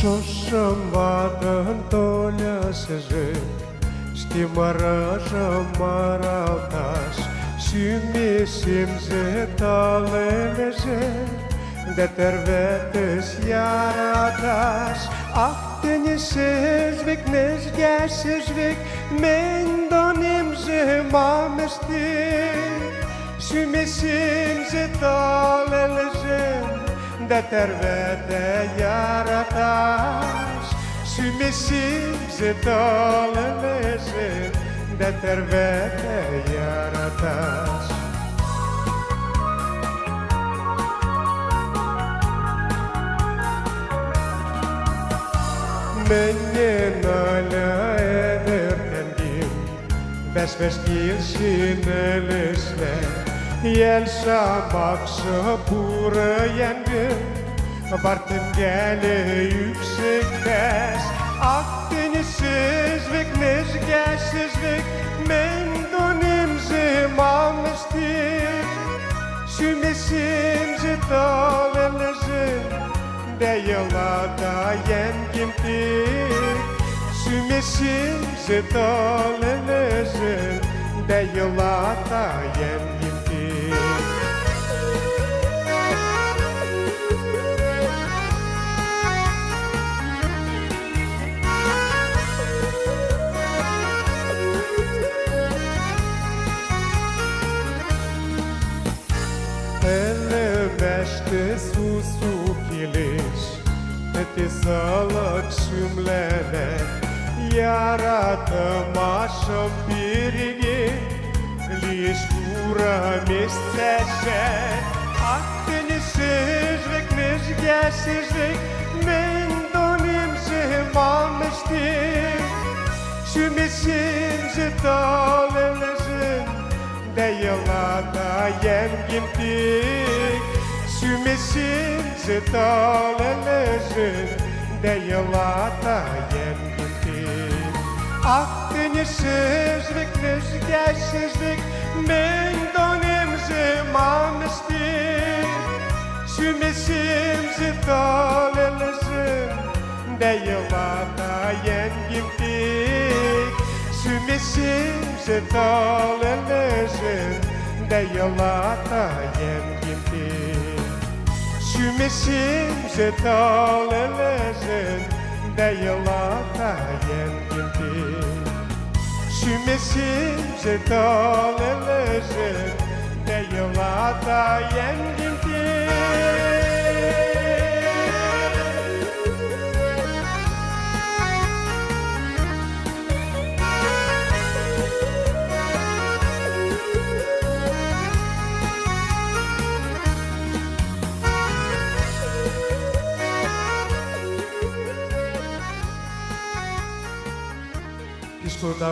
Шошамбатан толя сежик, стимаража маралташ, Sümüsümüzü talelece, detervetes yaratas, Akdenizsizlik, nezgersizlik, men donimzi mamesti. Sümüsümüzü talelece, detervete yaratas, Sümüsümüzü talelece, detervete yaratas. Mennen ala ederkendim, Besves gilsin elisle, Yelsa baksa pura yengim, Bartın gele yüksektes, Akdenizsizlik, nezgersizlik, men donimzi mamestik. Sümüsümüzü talelezin, deyalata yengimtik. Sümüsümüzü talelezin, deyalata yengimtik. Elemește susu kilis, Te salak sümlene, Yaratım aşım birigi, Liş kura mistese, Akdenizsizlik, nezgersizlik, men donimzi mamestik. Sümüsümüzü talelezin, deyalata yengimtik. Sümüsümüzü talelezin, deyalata yengimtik. Akdenizsizlik, nezgersizlik, men donimzi mamestik. Sümüsümüzü talelezin, deyalata yengimtik. Sümüsümüzü talelezin, deyalata yengimtik. Sümüsümüzü talelezin, deyalata yengimtik. Sümüsümüzü talelezin, deyalata yengimtik. Escuta